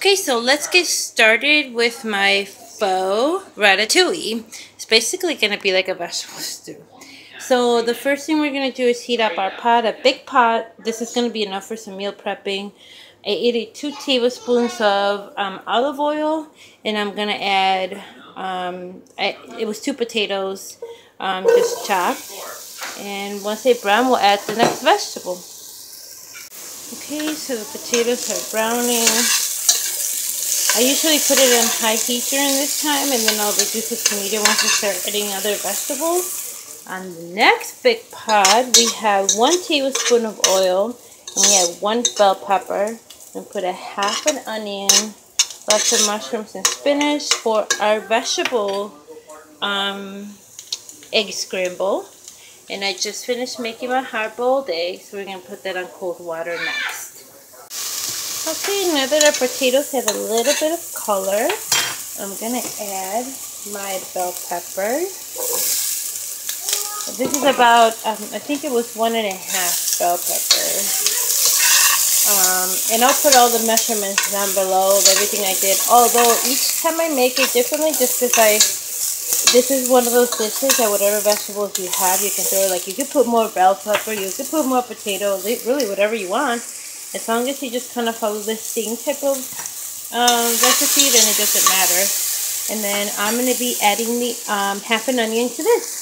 Okay, so let's get started with my faux ratatouille. It's basically going to be like a vegetable stew. So the first thing we're going to do is heat up our pot, a big pot. This is going to be enough for some meal prepping. I ate 2 tablespoons of olive oil, and I'm going to add, it was 2 potatoes, just chopped. And once they brown, we'll add the next vegetable. Okay, so the potatoes are browning. I usually put it on high heat during this time, and then I'll reduce it to medium once I start adding other vegetables. On the next big pot, we have 1 tablespoon of oil, and we have 1 bell pepper, and put a half an onion, lots of mushrooms and spinach for our vegetable egg scramble. And I just finished making my hard-boiled egg, so we're going to put that on cold water next. Okay, now that our potatoes have a little bit of color, I'm going to add my bell pepper. This is about, I think it was 1.5 bell peppers. And I'll put all the measurements down below of everything I did. Although each time I make it differently, just because this is one of those dishes that whatever vegetables you have, you can throw. Like, you could put more bell pepper, you could put more potato, really whatever you want. As long as you just kind of follow the same type of recipe, then it doesn't matter. And then I'm going to be adding the half an onion to this.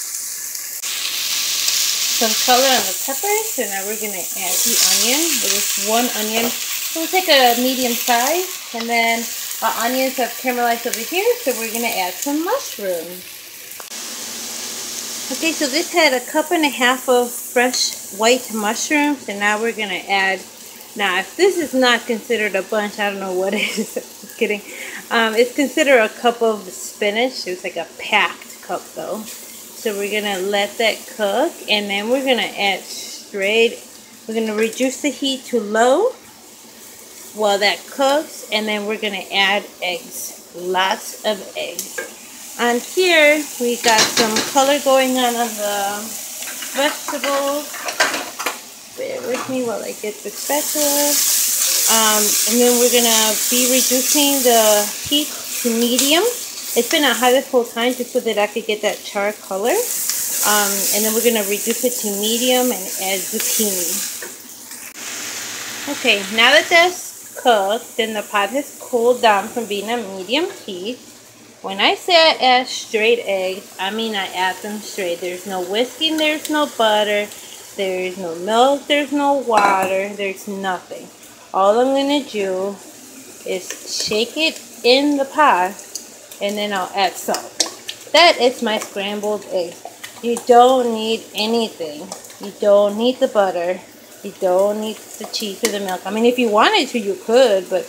Some color on the peppers, so now we're going to add the onion. It was 1 onion. So we'll take a medium size, and then our onions have caramelized over here, so we're going to add some mushrooms. Okay, so this had 1.5 cups of fresh white mushrooms, and now we're going to add, now if this is not considered a bunch, I don't know what it is. Just kidding. It's considered a cup of spinach. It's like a packed cup though. So we're going to let that cook, and then we're going to add we're going to reduce the heat to low while that cooks, and then we're going to add eggs. Lots of eggs. On here, we got some color going on the vegetables. Bear with me while I get the spatula. And then we're going to be reducing the heat to medium. It's been on high this whole time just so that I could get that char color. And then we're going to reduce it to medium and add zucchini. Okay, now that that's cooked and the pot has cooled down from being at medium heat, when I say I add straight eggs, I mean I add them straight. There's no whisking, there's no butter, there's no milk, there's no water, there's nothing. All I'm going to do is shake it in the pot, and then I'll add salt. That is my scrambled eggs. You don't need anything. You don't need the butter. You don't need the cheese or the milk. I mean, if you wanted to, you could, but,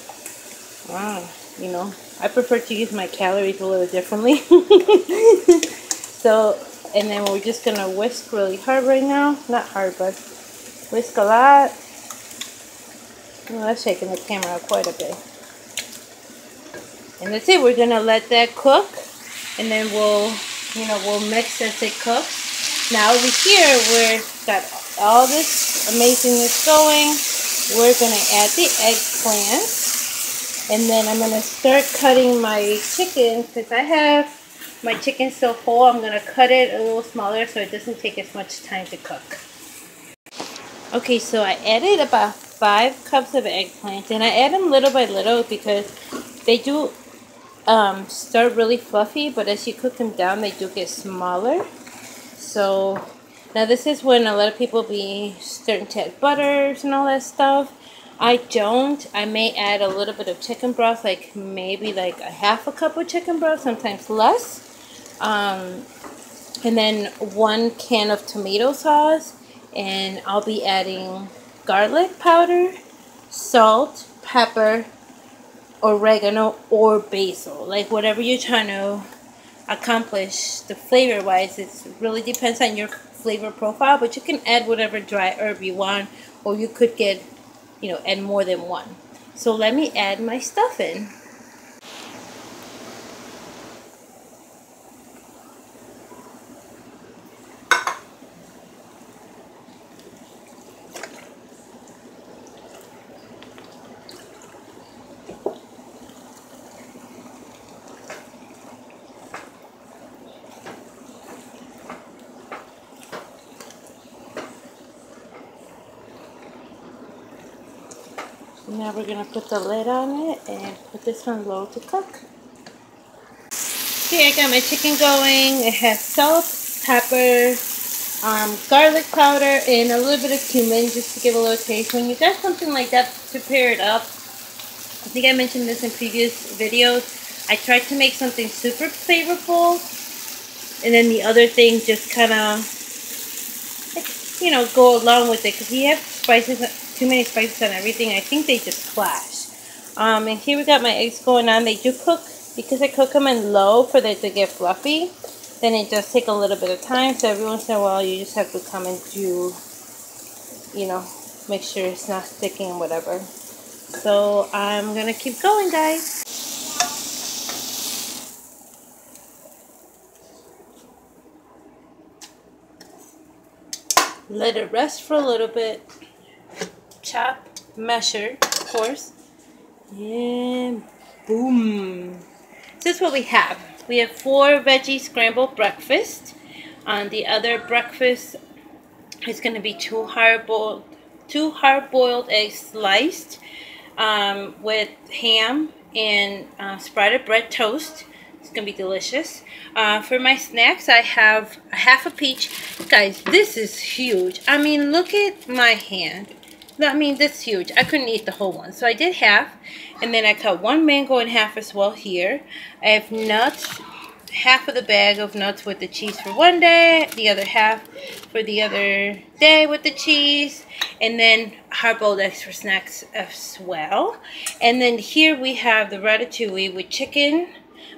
you know, I prefer to use my calories a little differently. So, and then we're just going to whisk really hard right now. Not hard, but whisk a lot. Oh, that's shaking the camera quite a bit. And that's it. We're going to let that cook, and then we'll mix as it cooks. Now over here, we've got all this amazingness going. We're going to add the eggplant, and then I'm going to start cutting my chicken, because I have my chicken still whole. I'm going to cut it a little smaller so it doesn't take as much time to cook. Okay, so I added about 5 cups of eggplant, and I add them little by little because they do start really fluffy, but as you cook them down, they do get smaller. So now this is when a lot of people be starting to add butters and all that stuff. I don't. I may add a little bit of chicken broth, like maybe like a half a cup of chicken broth, sometimes less. And then 1 can of tomato sauce, and I'll be adding garlic powder, salt, pepper, oregano, or basil, like whatever you're trying to accomplish the flavor wise. It really depends on your flavor profile, but you can add whatever dry herb you want, or you could get, add more than 1. So let me add my stuff in. Now we're gonna put the lid on it and put this one low to cook. Okay, I got my chicken going. It has salt, pepper, garlic powder, and a little bit of cumin just to give a little taste. When you got something like that to pair it up, I think I mentioned this in previous videos, I tried to make something super flavorful, and then the other thing just kind of, you know, go along with it, because you have spices, too many spices on everything. I think they just clash. And here we got my eggs going on. They do cook, because I cook them in low for them to get fluffy. Then it does take a little bit of time, so every once in a while you just have to come and do, you know, make sure it's not sticking and whatever. So I'm gonna keep going, guys. Let it rest for a little bit. Chop, measure, of course, and boom. This is what we have. We have 4 veggie scrambled breakfast. On the other breakfast is going to be 2 hard-boiled eggs sliced with ham and sprouted bread toast. It's going to be delicious. For my snacks, I have a half a peach. Guys, this is huge. I mean, look at my hand. I mean, this is huge. I couldn't eat the whole one. So I did half. And then I cut 1 mango in half as well here. I have nuts. Half of the bag of nuts with the cheese for one day. The other half for the other day with the cheese. And then hard-boiled eggs for snacks as well. And then here we have the ratatouille with chicken.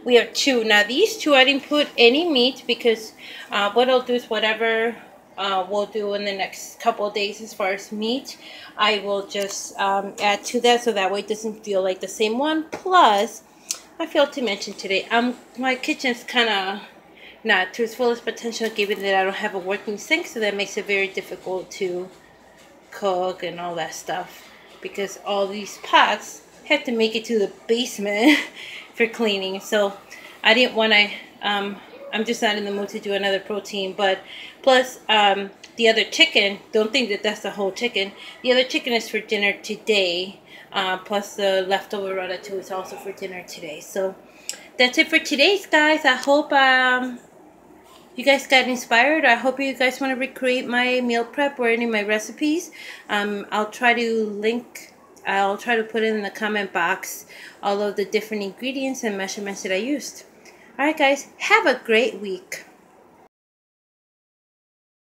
We have 2. Now these 2 I didn't put any meat because what I'll do is whatever we'll do in the next couple of days as far as meat, I will just add to that, so that way it doesn't feel like the same one. Plus, I failed to mention today, my kitchen's kind of not to its fullest potential, given that I don't have a working sink, so that makes it very difficult to cook and all that stuff, because all these pots have to make it to the basement for cleaning. So I didn't want to, I'm just not in the mood to do another protein. But plus the other chicken, don't think that that's the whole chicken. The other chicken is for dinner today. Plus the leftover ratatouille is also for dinner today. So that's it for today's, guys. I hope you guys got inspired. I hope you guys want to recreate my meal prep or any of my recipes. I'll try to put in the comment box all of the different ingredients and measurements that I used. Alright guys, have a great week.